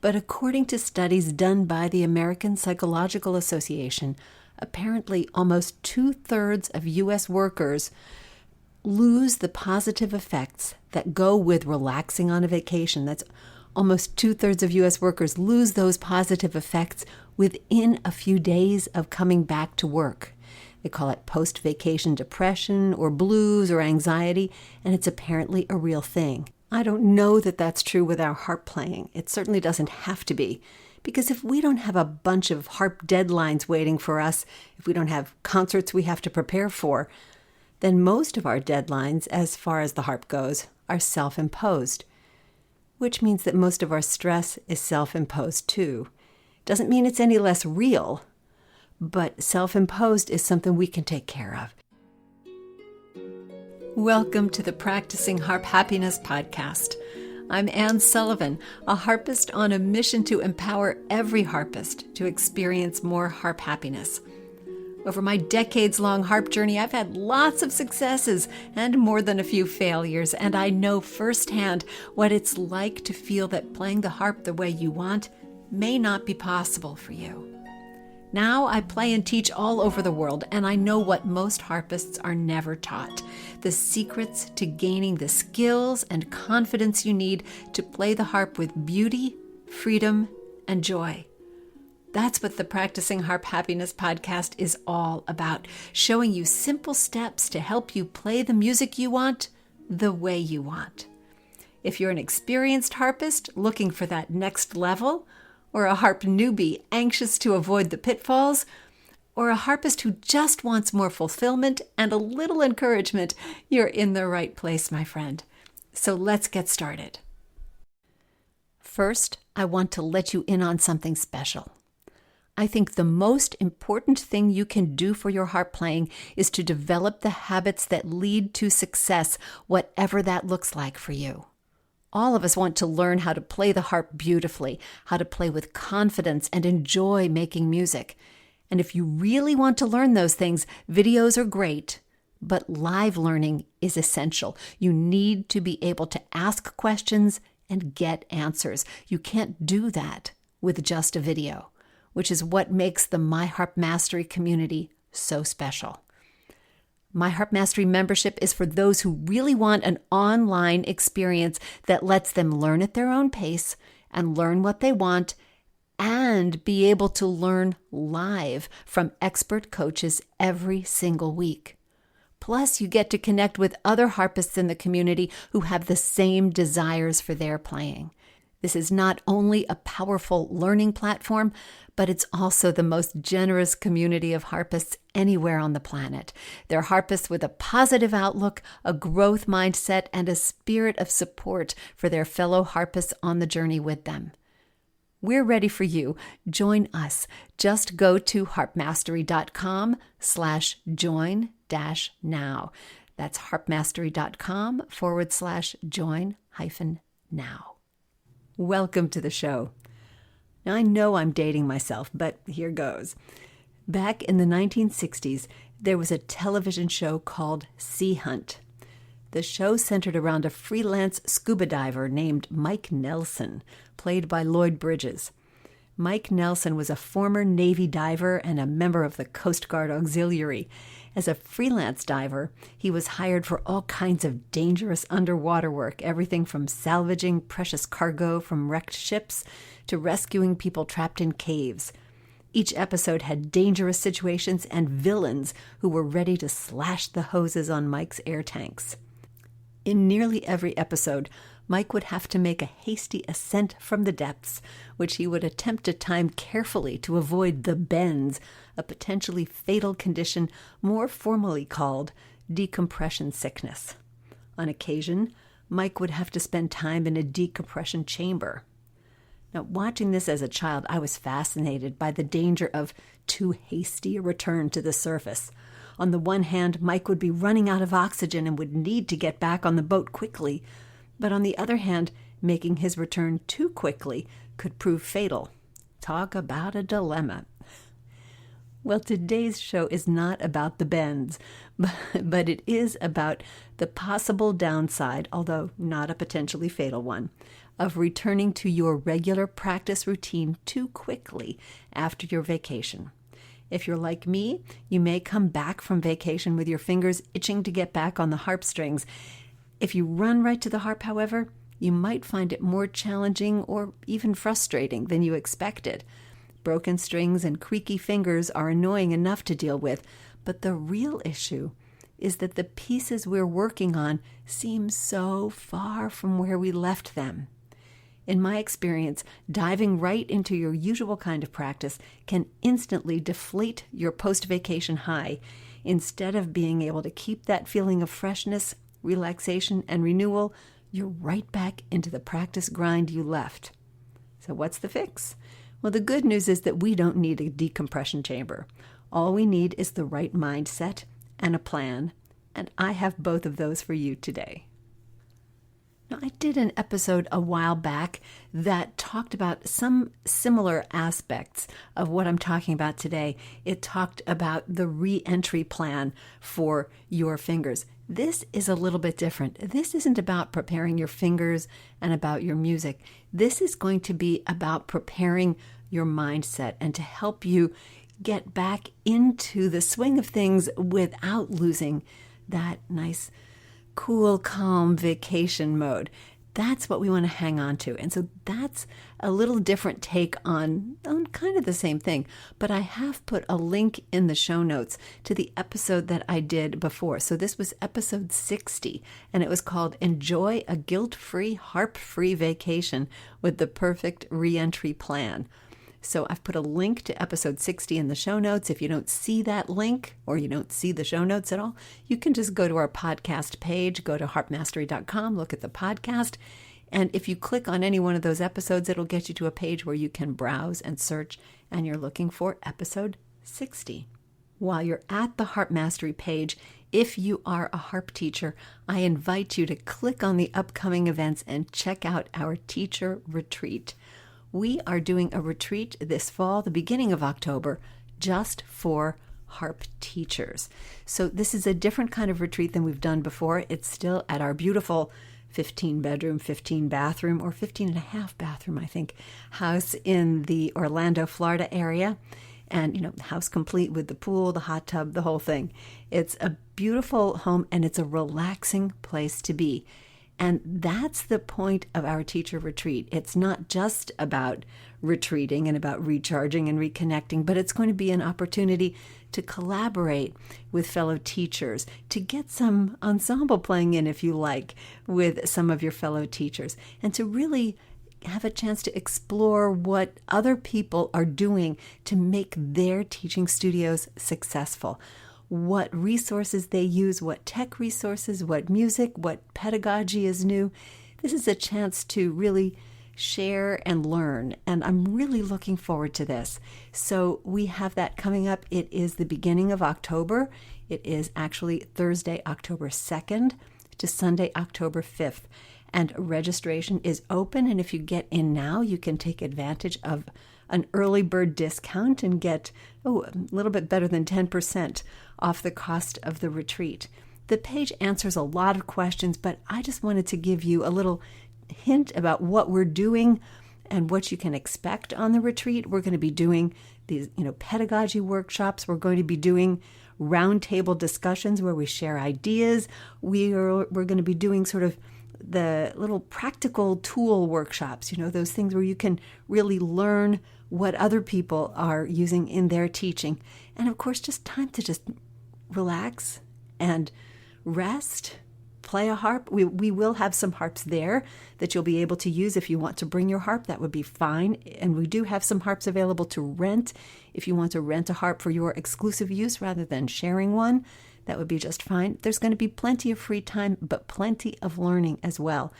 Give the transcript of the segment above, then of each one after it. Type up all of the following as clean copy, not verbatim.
But according to studies done by the American Psychological Association, apparently almost 2/3 of U.S. workers lose the positive effects that go with relaxing on a vacation. That's almost 2/3 of U.S. workers lose those positive effects within a few days of coming back to work. They call it post-vacation depression or blues or anxiety, and it's apparently a real thing. I don't know that that's true with our harp playing. It certainly doesn't have to be, because if we don't have a bunch of harp deadlines waiting for us, if we don't have concerts we have to prepare for, then most of our deadlines, as far as the harp goes, are self-imposed, which means that most of our stress is self-imposed too. Doesn't mean it's any less real, but self-imposed is something we can take care of. Welcome to the Practicing Harp Happiness podcast. I'm Anne Sullivan, a harpist on a mission to empower every harpist to experience more harp happiness. Over my decades-long harp journey, I've had lots of successes and more than a few failures, and I know firsthand what it's like to feel that playing the harp the way you want may not be possible for you. Now I play and teach all over the world, and I know what most harpists are never taught: the secrets to gaining the skills and confidence you need to play the harp with beauty, freedom, and joy. That's what the Practicing Harp Happiness podcast is all about, showing you simple steps to help you play the music you want, the way you want. If you're an experienced harpist looking for that next level, or a harp newbie anxious to avoid the pitfalls, or a harpist who just wants more fulfillment and a little encouragement, you're in the right place, my friend. So let's get started. First, I want to let you in on something special. I think the most important thing you can do for your harp playing is to develop the habits that lead to success, whatever that looks like for you. All of us want to learn how to play the harp beautifully, how to play with confidence and enjoy making music. And if you really want to learn those things, videos are great, but live learning is essential. You need to be able to ask questions and get answers. You can't do that with just a video, which is what makes the My Harp Mastery community so special. My Harp Mastery membership is for those who really want an online experience that lets them learn at their own pace and learn what they want and be able to learn live from expert coaches every single week. Plus, you get to connect with other harpists in the community who have the same desires for their playing. This is not only a powerful learning platform, but it's also the most generous community of harpists anywhere on the planet. They're harpists with a positive outlook, a growth mindset, and a spirit of support for their fellow harpists on the journey with them. We're ready for you. Join us. Just go to harpmastery.com/join-now. That's harpmastery.com/join-now. Welcome to the show. Now, I know I'm dating myself, but here goes. Back in the 1960s, there was a television show called Sea Hunt. The show centered around a freelance scuba diver named Mike Nelson, played by Lloyd Bridges. Mike Nelson was a former Navy diver and a member of the Coast Guard Auxiliary. As a freelance diver, he was hired for all kinds of dangerous underwater work, everything from salvaging precious cargo from wrecked ships to rescuing people trapped in caves. Each episode had dangerous situations and villains who were ready to slash the hoses on Mike's air tanks. In nearly every episode, Mike would have to make a hasty ascent from the depths, which he would attempt to time carefully to avoid the bends, a potentially fatal condition more formally called decompression sickness. On occasion, Mike would have to spend time in a decompression chamber. Now, watching this as a child, I was fascinated by the danger of too hasty a return to the surface. On the one hand, Mike would be running out of oxygen and would need to get back on the boat quickly. But on the other hand, making his return too quickly could prove fatal. Talk about a dilemma. Well, today's show is not about the bends, but it is about the possible downside, although not a potentially fatal one, of returning to your regular practice routine too quickly after your vacation. If you're like me, you may come back from vacation with your fingers itching to get back on the harp strings. If you run right to the harp, however, you might find it more challenging or even frustrating than you expected. Broken strings and creaky fingers are annoying enough to deal with, but the real issue is that the pieces we're working on seem so far from where we left them. In my experience, diving right into your usual kind of practice can instantly deflate your post-vacation high. Instead of being able to keep that feeling of freshness, relaxation, and renewal, you're right back into the practice grind you left. So what's the fix? Well, the good news is that we don't need a decompression chamber. All we need is the right mindset and a plan, and I have both of those for you today. Now, I did an episode a while back that talked about some similar aspects of what I'm talking about today. It talked about the re-entry plan for your fingers. This is a little bit different. This isn't about preparing your fingers and about your music. This is going to be about preparing your mindset and to help you get back into the swing of things without losing that nice, cool, calm vacation mode. That's what we want to hang on to. And so that's a little different take on kind of the same thing. But I have put a link in the show notes to the episode that I did before. So this was episode 60, and it was called Enjoy a Guilt-Free, Harp-Free Vacation with the Perfect Reentry Plan. So I've put a link to episode 60 in the show notes. If you don't see that link or you don't see the show notes at all, you can just go to our podcast page, go to harpmastery.com, look at the podcast. And if you click on any one of those episodes, it'll get you to a page where you can browse and search, and you're looking for episode 60. While you're at the Harp Mastery page, if you are a harp teacher, I invite you to click on the upcoming events and check out our teacher retreat. We are doing a retreat this fall, the beginning of October, just for harp teachers. So this is a different kind of retreat than we've done before. It's still at our beautiful 15-bedroom, 15-bathroom, or 15-and-a-half-bathroom, I think, house in the Orlando, Florida area. And, house complete with the pool, the hot tub, the whole thing. It's a beautiful home, and it's a relaxing place to be. And that's the point of our teacher retreat. It's not just about retreating and about recharging and reconnecting, but it's going to be an opportunity to collaborate with fellow teachers, to get some ensemble playing in, if you like, with some of your fellow teachers, and to really have a chance to explore what other people are doing to make their teaching studios successful. What resources they use, what tech resources, what music, what pedagogy is new. This is a chance to really share and learn, and I'm really looking forward to this. So we have that coming up. It is the beginning of October. It is actually Thursday, October 2nd to Sunday, October 5th. And registration is open, and if you get in now, you can take advantage of an early bird discount and get a little bit better than 10% off the cost of the retreat. The page answers a lot of questions, but I just wanted to give you a little hint about what we're doing and what you can expect on the retreat. We're going to be doing these, pedagogy workshops. We're going to be doing roundtable discussions where we share ideas. We're going to be doing sort of the little practical tool workshops, those things where you can really learn what other people are using in their teaching. And of course, just time to just relax and rest, play a harp. We will have some harps there that you'll be able to use if you want to bring your harp. That would be fine. And we do have some harps available to rent. If you want to rent a harp for your exclusive use rather than sharing one, that would be just fine. There's going to be plenty of free time, but plenty of learning as well.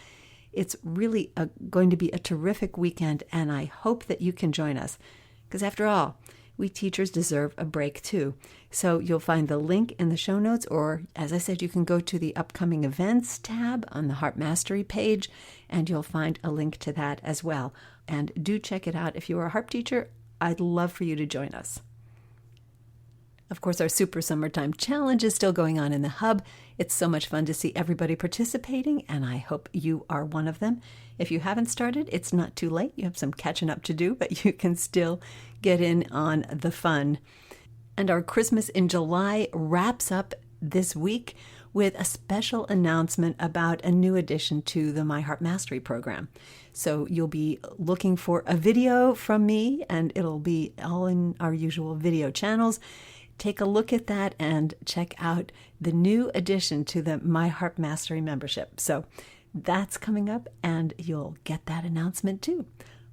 It's really going to be a terrific weekend, and I hope that you can join us. Because after all, we teachers deserve a break too. So you'll find the link in the show notes, or as I said, you can go to the upcoming events tab on the Harp Mastery page, and you'll find a link to that as well. And do check it out. If you are a harp teacher, I'd love for you to join us. Of course, our Super Summertime Challenge is still going on in the Hub. It's so much fun to see everybody participating, and I hope you are one of them. If you haven't started, it's not too late. You have some catching up to do, but you can still get in on the fun. And our Christmas in July wraps up this week with a special announcement about a new addition to the My Harp Mastery program. So you'll be looking for a video from me, and it'll be all in our usual video channels. Take a look at that and check out the new addition to the My Harp Mastery membership. So that's coming up, and you'll get that announcement too.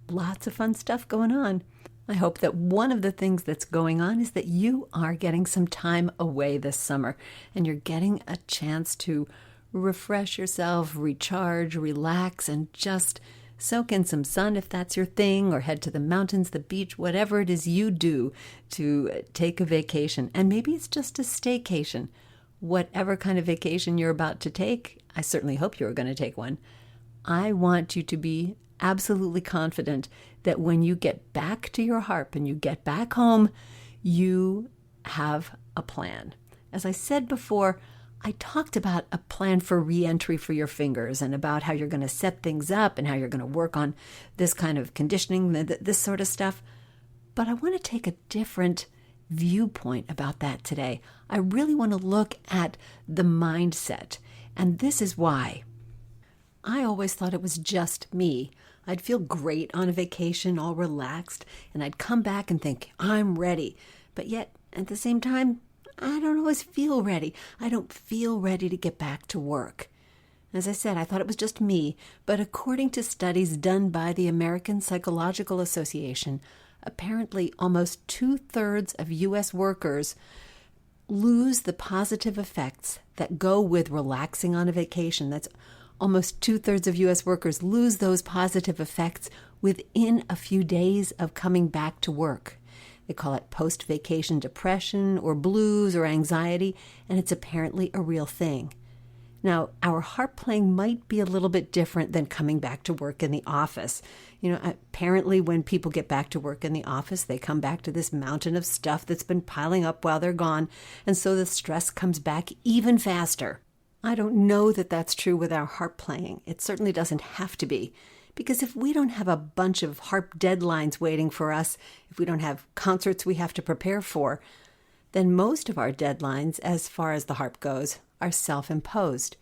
Lots of fun stuff going on. I hope that one of the things that's going on is that you are getting some time away this summer, and you're getting a chance to refresh yourself, recharge, relax, and just soak in some sun if that's your thing, or head to the mountains, the beach, whatever it is you do to take a vacation. And maybe it's just a staycation. Whatever kind of vacation you're about to take, I certainly hope you're going to take one. I want you to be absolutely confident that when you get back to your harp and you get back home, you have a plan. As I said before, I talked about a plan for re-entry for your fingers and about how you're going to set things up and how you're going to work on this kind of conditioning, this sort of stuff. But I want to take a different viewpoint about that today. I really want to look at the mindset, and this is why. I always thought it was just me. I'd feel great on a vacation, all relaxed, and I'd come back and think, I'm ready. But yet, at the same time, I don't always feel ready. I don't feel ready to get back to work. As I said, I thought it was just me, but according to studies done by the American Psychological Association, apparently almost 2/3 of U.S. workers lose the positive effects that go with relaxing on a vacation. That's almost 2/3 of U.S. workers lose those positive effects within a few days of coming back to work. They call it post-vacation depression or blues or anxiety, and it's apparently a real thing. Now, our harp playing might be a little bit different than coming back to work in the office. Apparently when people get back to work in the office, they come back to this mountain of stuff that's been piling up while they're gone, and so the stress comes back even faster. I don't know that that's true with our harp playing. It certainly doesn't have to be. Because if we don't have a bunch of harp deadlines waiting for us, if we don't have concerts we have to prepare for, then most of our deadlines, as far as the harp goes, are self-imposed.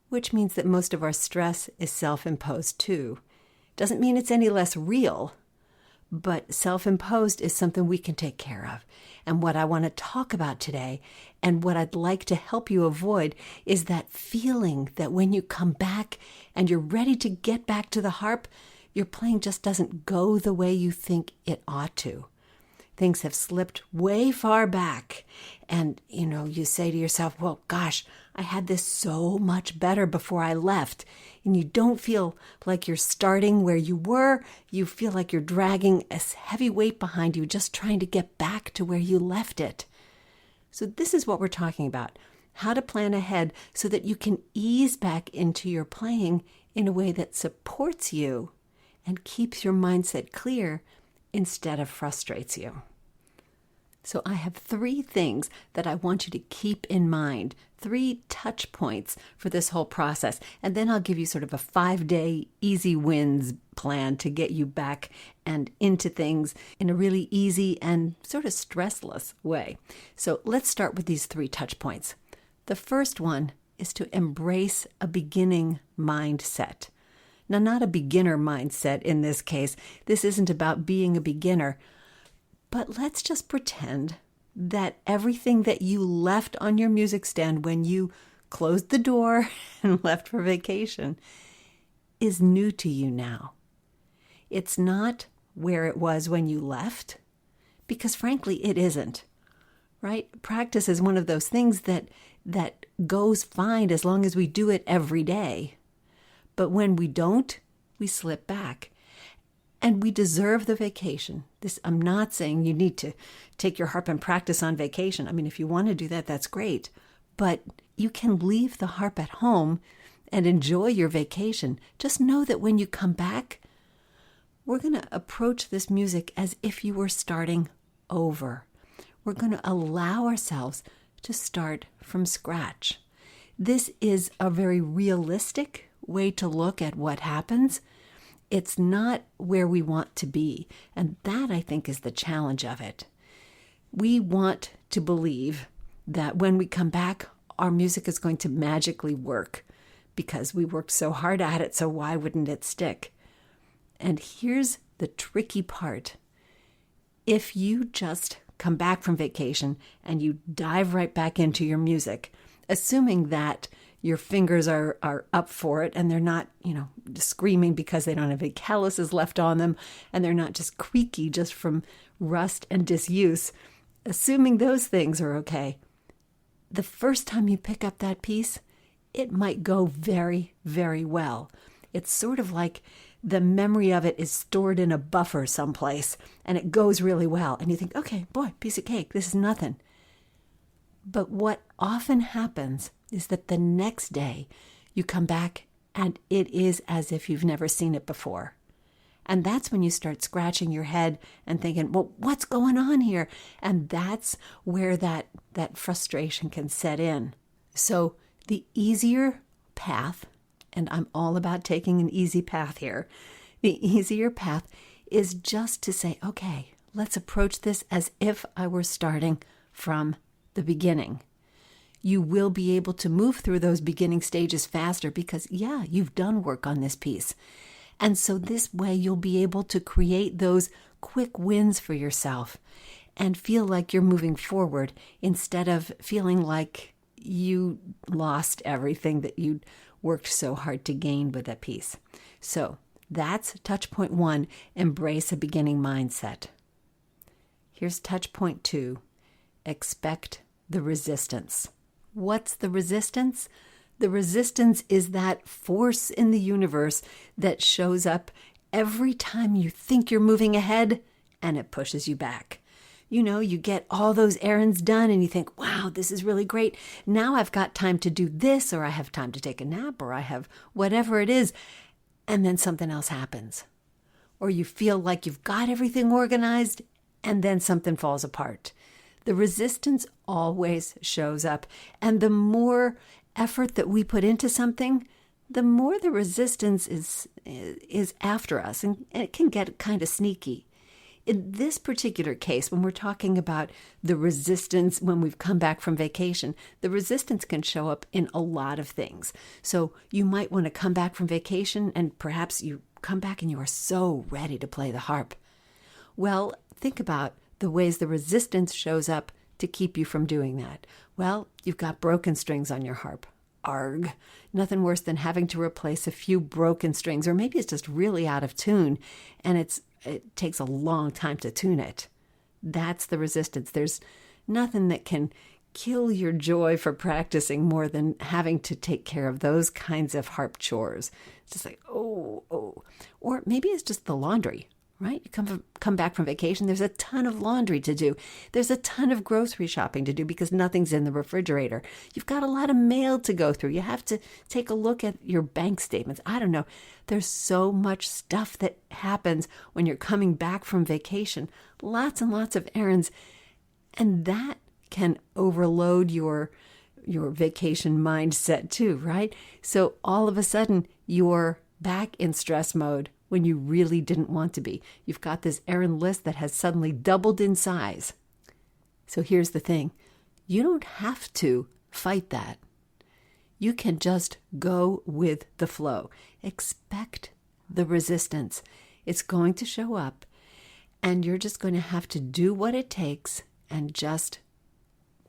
Which means that most of our stress is self-imposed too. Doesn't mean it's any less real, but self-imposed is something we can take care of. And what I want to talk about today, and what I'd like to help you avoid, is that feeling that when you come back and you're ready to get back to the harp, your playing just doesn't go the way you think it ought to. Things have slipped way far back, and you say to yourself, well, gosh, I had this so much better before I left. And you don't feel like you're starting where you were. You feel like you're dragging a heavy weight behind you, just trying to get back to where you left it. So this is what we're talking about, how to plan ahead so that you can ease back into your playing in a way that supports you and keeps your mindset clear instead of frustrates you. So I have 3 things that I want you to keep in mind, 3 touch points for this whole process. And then I'll give you sort of a 5-day easy wins plan to get you back and into things in a really easy and sort of stressless way. So let's start with these 3 touch points. The first one is to embrace a beginning mindset. Now, not a beginner mindset in this case. This isn't about being a beginner. But let's just pretend that everything that you left on your music stand when you closed the door and left for vacation is new to you now. It's not where it was when you left, because frankly, it isn't, right? Practice is one of those things that goes fine as long as we do it every day. But when we don't, we slip back. And we deserve the vacation. I'm not saying you need to take your harp and practice on vacation. I mean, if you want to do that, that's great. But you can leave the harp at home and enjoy your vacation. Just know that when you come back, we're going to approach this music as if you were starting over. we're going to allow ourselves to start from scratch. This is a very realistic way to look at what happens. It's not where we want to be, and that, I think, is the challenge of it. We want to believe that when we come back, our music is going to magically work because we worked so hard at it, so why wouldn't it stick? And here's the tricky part. If you just come back from vacation and you dive right back into your music, assuming that your fingers are up for it and they're not, screaming because they don't have any calluses left on them and they're not just creaky just from rust and disuse, assuming those things are okay, the first time you pick up that piece, it might go very, very well. It's sort of like the memory of it is stored in a buffer someplace and it goes really well. And you think, okay, boy, piece of cake, this is nothing. But what often happens is that the next day you come back and it is as if you've never seen it before. And that's when you start scratching your head and thinking, well, what's going on here? And that's where that frustration can set in. So the easier path, and I'm all about taking an easy path here, the easier path is just to say, okay, let's approach this as if I were starting from the beginning. You will be able to move through those beginning stages faster because, you've done work on this piece. And so this way you'll be able to create those quick wins for yourself and feel like you're moving forward instead of feeling like you lost everything that you worked so hard to gain with that piece. So that's touch point 1, embrace a beginning mindset. Here's touch point 2, expect the resistance. What's the resistance? The resistance is that force in the universe that shows up every time you think you're moving ahead and it pushes you back. You get all those errands done and you think, wow, this is really great. Now I've got time to do this, or I have time to take a nap, or I have whatever it is. And then something else happens. Or you feel like you've got everything organized and then something falls apart. The resistance always shows up. And the more effort that we put into something, the more the resistance is after us, and it can get kind of sneaky. In this particular case, when we're talking about the resistance when we've come back from vacation, the resistance can show up in a lot of things. So you might want to come back from vacation and perhaps you come back and you are so ready to play the harp. Well, think about the ways the resistance shows up to keep you from doing that. Well, you've got broken strings on your harp. Arg. Nothing worse than having to replace a few broken strings, or maybe it's just really out of tune and it takes a long time to tune it. That's the resistance. There's nothing that can kill your joy for practicing more than having to take care of those kinds of harp chores. It's just like, oh. Or maybe it's just the laundry, right? You come back from vacation, there's a ton of laundry to do. There's a ton of grocery shopping to do because nothing's in the refrigerator. You've got a lot of mail to go through. You have to take a look at your bank statements. I don't know. There's so much stuff that happens when you're coming back from vacation. Lots and lots of errands. And that can overload your vacation mindset too, right? So all of a sudden, you're back in stress mode when you really didn't want to be. You've got this errand list that has suddenly doubled in size. So here's the thing. You don't have to fight that. You can just go with the flow. Expect the resistance. It's going to show up, and you're just going to have to do what it takes and just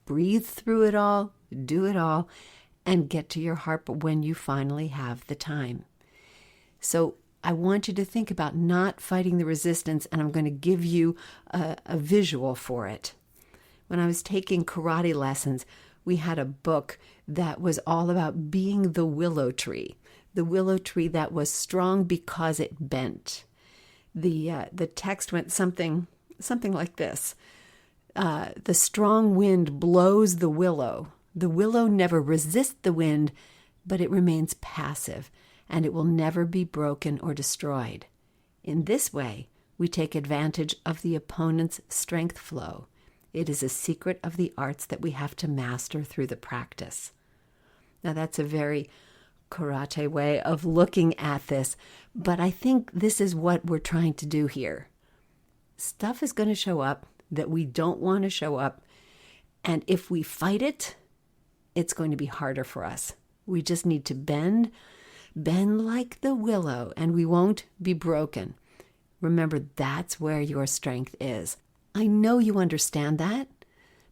breathe through it all, do it all, and get to your harp when you finally have the time. So I want you to think about not fighting the resistance, and I'm going to give you a visual for it. When I was taking karate lessons, we had a book that was all about being the willow tree that was strong because it bent. The text went something like this. The strong wind blows the willow. The willow never resists the wind, but it remains passive, and it will never be broken or destroyed. In this way, we take advantage of the opponent's strength flow. It is a secret of the arts that we have to master through the practice. Now, that's a very karate way of looking at this, but I think this is what we're trying to do here. Stuff is going to show up that we don't want to show up, and if we fight it, it's going to be harder for us. We just need to bend like the willow, and we won't be broken. Remember, that's where your strength is. I know you understand that,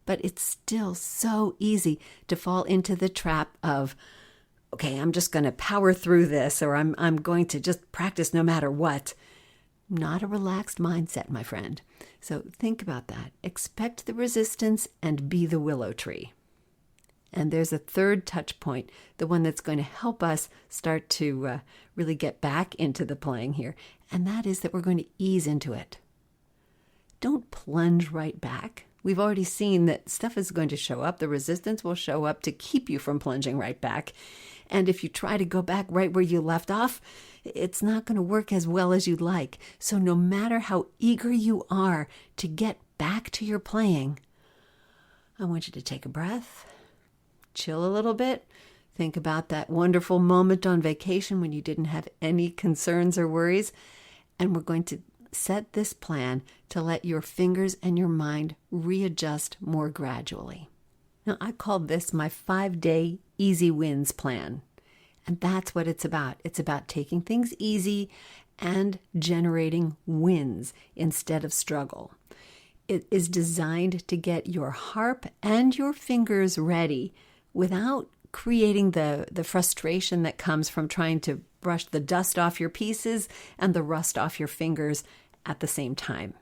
but it's still so easy to fall into the trap of, okay, I'm just going to power through this, or I'm going to just practice no matter what. Not a relaxed mindset, my friend. So think about that. Expect the resistance and be the willow tree. And there's a third touch point, the one that's going to help us start to really get back into the playing here, and that is that we're going to ease into it. Don't plunge right back. We've already seen that stuff is going to show up. The resistance will show up to keep you from plunging right back. And if you try to go back right where you left off, it's not going to work as well as you'd like. So no matter how eager you are to get back to your playing, I want you to take a breath, chill a little bit, think about that wonderful moment on vacation when you didn't have any concerns or worries, and we're going to set this plan to let your fingers and your mind readjust more gradually. Now, I call this my 5-day easy wins plan. And that's what it's about. It's about taking things easy and generating wins instead of struggle. It is designed to get your harp and your fingers ready without creating the frustration that comes from trying to brush the dust off your pieces and the rust off your fingers at the same time.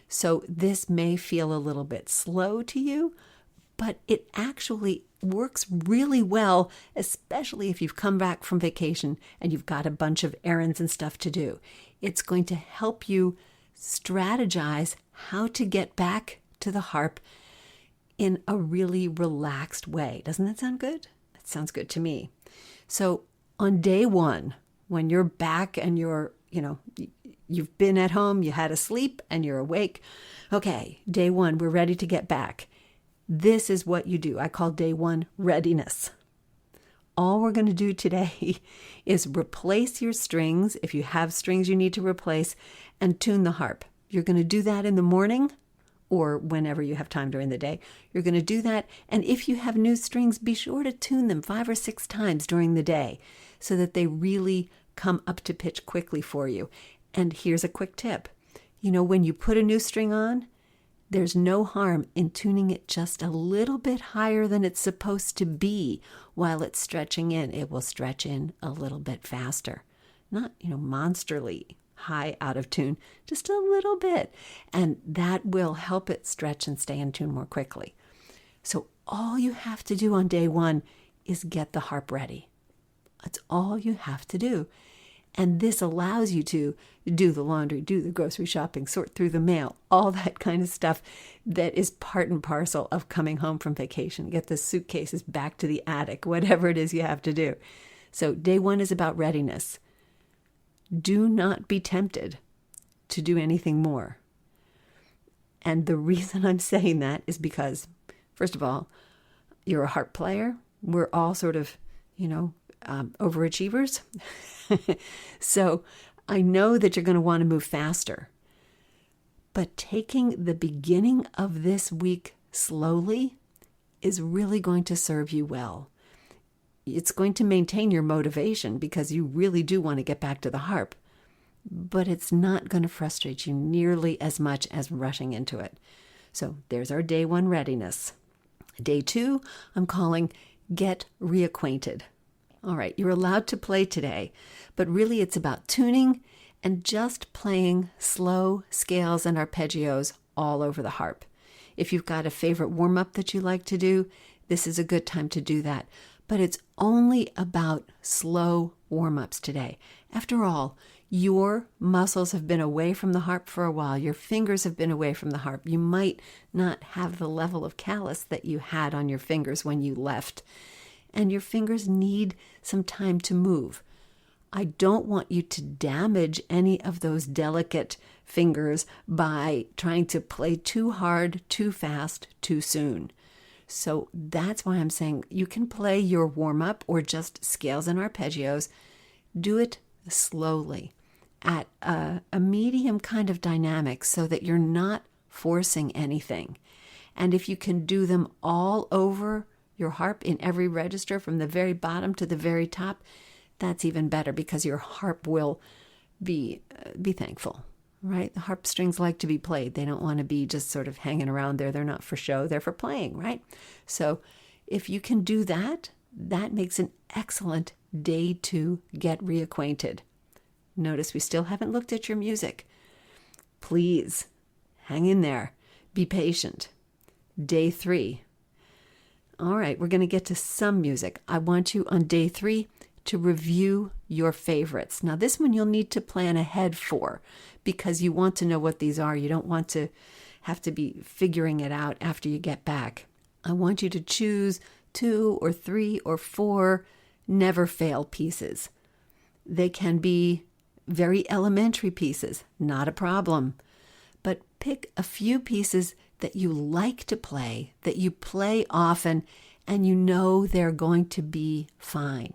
So this may feel a little bit slow to you, but it actually works really well, especially if you've come back from vacation and you've got a bunch of errands and stuff to do. It's going to help you strategize how to get back to the harp in a really relaxed way. Doesn't that sound good? That sounds good to me. So on day one, when you're back and you've been at home, you had a sleep and you're awake. Okay, day one, we're ready to get back. This is what you do. I call day one readiness. All we're going to do today is replace your strings, if you have strings you need to replace, and tune the harp. You're going to do that in the morning or whenever you have time during the day. You're going to do that, and if you have new strings, be sure to tune them 5 or 6 times during the day so that they really come up to pitch quickly for you. And here's a quick tip. When you put a new string on, there's no harm in tuning it just a little bit higher than it's supposed to be while it's stretching in. It will stretch in a little bit faster. Not, monsterly high out of tune, just a little bit. And that will help it stretch and stay in tune more quickly. So all you have to do on day one is get the harp ready. That's all you have to do. And this allows you to do the laundry, do the grocery shopping, sort through the mail, all that kind of stuff that is part and parcel of coming home from vacation. Get the suitcases back to the attic, whatever it is you have to do. So day one is about readiness. Do not be tempted to do anything more. And the reason I'm saying that is because, first of all, you're a harp player. We're all sort of, overachievers. So I know that you're going to want to move faster. But taking the beginning of this week slowly is really going to serve you well. It's going to maintain your motivation because you really do want to get back to the harp. But it's not going to frustrate you nearly as much as rushing into it. So there's our day one readiness. Day two, I'm calling get reacquainted. All right, you're allowed to play today, but really it's about tuning and just playing slow scales and arpeggios all over the harp. If you've got a favorite warm-up that you like to do, this is a good time to do that. But it's only about slow warm-ups today. After all, your muscles have been away from the harp for a while. Your fingers have been away from the harp. You might not have the level of callus that you had on your fingers when you left. And your fingers need some time to move. I don't want you to damage any of those delicate fingers by trying to play too hard, too fast, too soon. So that's why I'm saying you can play your warm-up or just scales and arpeggios. Do it slowly at a medium kind of dynamic so that you're not forcing anything. And if you can do them all over your harp in every register from the very bottom to the very top, that's even better because your harp will be thankful, right? The harp strings like to be played. They don't want to be just sort of hanging around there. They're not for show. They're for playing, right? So if you can do that, that makes an excellent day to get reacquainted. Notice we still haven't looked at your music. Please hang in there. Be patient. Day 3. All right, we're going to get to some music. I want you on day 3 to review your favorites. Now, this one you'll need to plan ahead for because you want to know what these are. You don't want to have to be figuring it out after you get back. I want you to choose 2 or 3 or 4 never-fail pieces. They can be very elementary pieces, not a problem. But pick a few pieces that you like to play, that you play often, and you know they're going to be fine.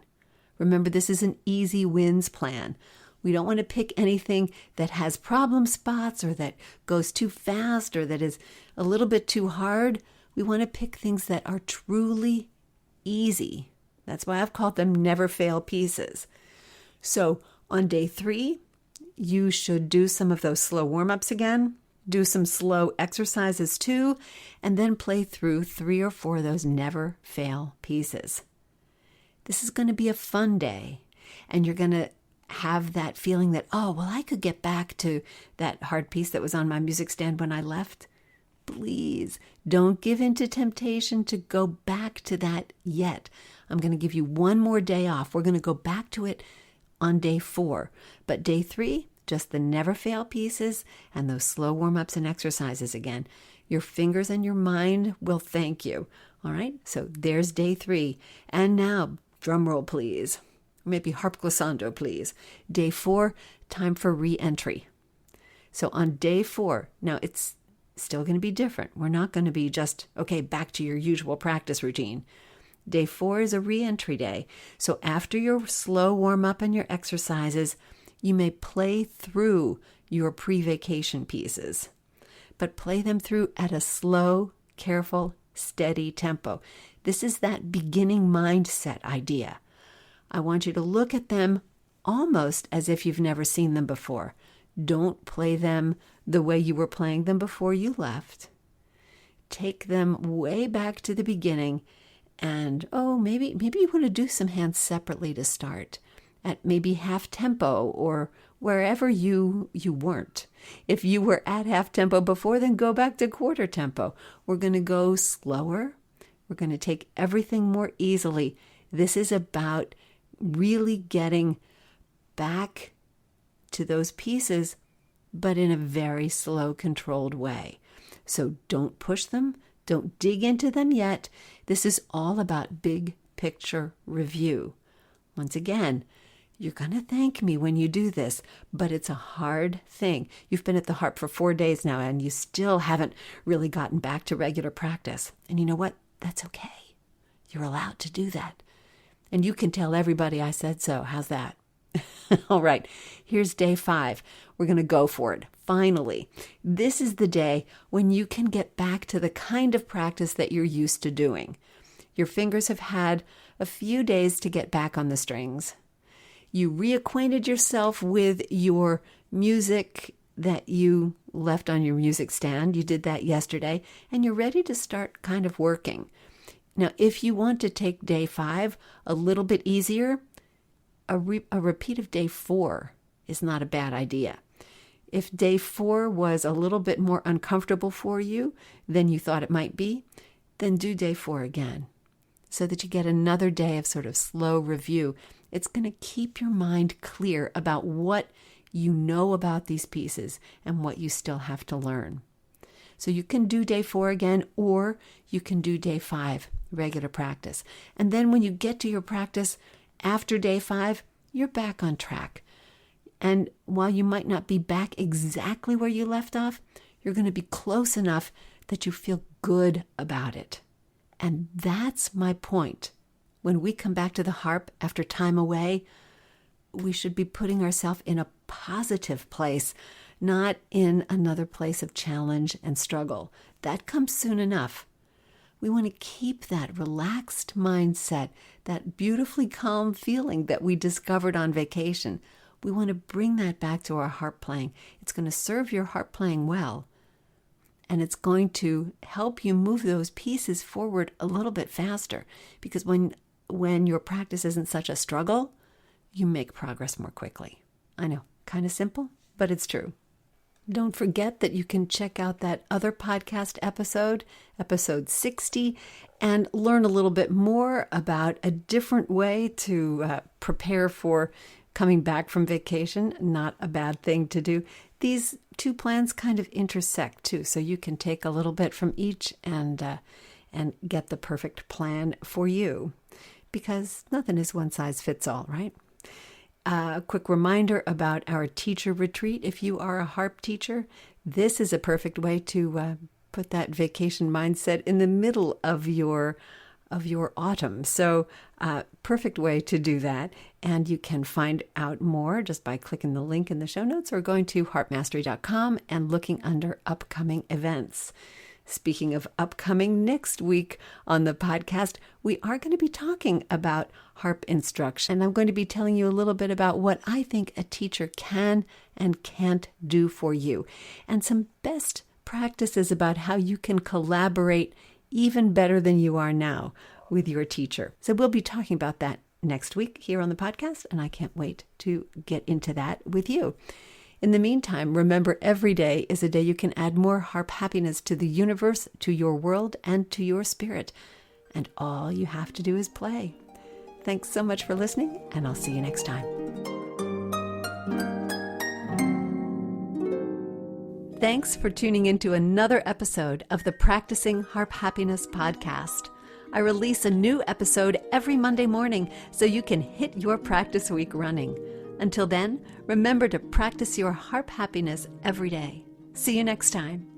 Remember, this is an easy wins plan. We don't want to pick anything that has problem spots or that goes too fast or that is a little bit too hard. We want to pick things that are truly easy. That's why I've called them never fail pieces. So on day 3, you should do some of those slow warm-ups again, do some slow exercises too, and then play through 3 or 4 of those never fail pieces. This is going to be a fun day, and you're going to have that feeling that, oh, well, I could get back to that hard piece that was on my music stand when I left. Please don't give in to temptation to go back to that yet. I'm going to give you one more day off. We're going to go back to it on day 4. But day 3, just the never fail pieces and those slow warm-ups and exercises again. Your fingers and your mind will thank you. All right, so there's day 3. And now, drum roll, please. Maybe harp glissando, please. Day 4, time for re-entry. So on day 4, now it's still going to be different. We're not going to be just, okay, back to your usual practice routine. Day 4 is a re-entry day. So after your slow warm-up and your exercises, you may play through your pre-vacation pieces, but play them through at a slow, careful, steady tempo. This is that beginning mindset idea. I want you to look at them almost as if you've never seen them before. Don't play them the way you were playing them before you left. Take them way back to the beginning and, maybe you want to do some hands separately to start at maybe half tempo or wherever you weren't. If you were at half tempo before, then go back to quarter tempo. We're going to go slower. We're going to take everything more easily. This is about really getting back to those pieces, but in a very slow, controlled way. So don't push them. Don't dig into them yet. This is all about big picture review. Once again, you're going to thank me when you do this, but it's a hard thing. You've been at the harp for 4 days now, and you still haven't really gotten back to regular practice. And you know what? That's okay. You're allowed to do that. And you can tell everybody I said so. How's that? All right, here's day 5. We're going to go for it. Finally, this is the day when you can get back to the kind of practice that you're used to doing. Your fingers have had a few days to get back on the strings. You reacquainted yourself with your music that you left on your music stand. You did that yesterday, and you're ready to start kind of working. Now, if you want to take day 5 a little bit easier, a repeat of day 4 is not a bad idea. If day 4 was a little bit more uncomfortable for you than you thought it might be, then do day 4 again so that you get another day of sort of slow review. It's going to keep your mind clear about what you know about these pieces and what you still have to learn. So you can do day 4 again, or you can do day 5, regular practice. And then when you get to your practice after day 5, you're back on track. And while you might not be back exactly where you left off, you're going to be close enough that you feel good about it. And that's my point. When we come back to the harp after time away, we should be putting ourselves in a positive place, not in another place of challenge and struggle. That comes soon enough. We want to keep that relaxed mindset, that beautifully calm feeling that we discovered on vacation. We want to bring that back to our harp playing. It's going to serve your harp playing well, and it's going to help you move those pieces forward a little bit faster, because when your practice isn't such a struggle, you make progress more quickly. I know, kind of simple, but it's true. Don't forget that you can check out that other podcast episode 60, and learn a little bit more about a different way to prepare for coming back from vacation. Not a bad thing to do. These two plans kind of intersect too, so you can take a little bit from each and get the perfect plan for you, because nothing is one size fits all, right? A quick reminder about our teacher retreat. If you are a harp teacher, this is a perfect way to put that vacation mindset in the middle of your autumn. So perfect way to do that. And you can find out more just by clicking the link in the show notes or going to harpmastery.com and looking under upcoming events. Speaking of upcoming, next week on the podcast, we are going to be talking about harp instruction. And I'm going to be telling you a little bit about what I think a teacher can and can't do for you, and some best practices about how you can collaborate even better than you are now with your teacher. So we'll be talking about that next week here on the podcast, and I can't wait to get into that with you. In the meantime, remember, every day is a day you can add more harp happiness to the universe, to your world, and to your spirit. And all you have to do is play. Thanks so much for listening, and I'll see you next time. Thanks for tuning into another episode of the Practicing Harp Happiness podcast. I release a new episode every Monday morning so you can hit your practice week running. Until then, remember to practice your harp happiness every day. See you next time.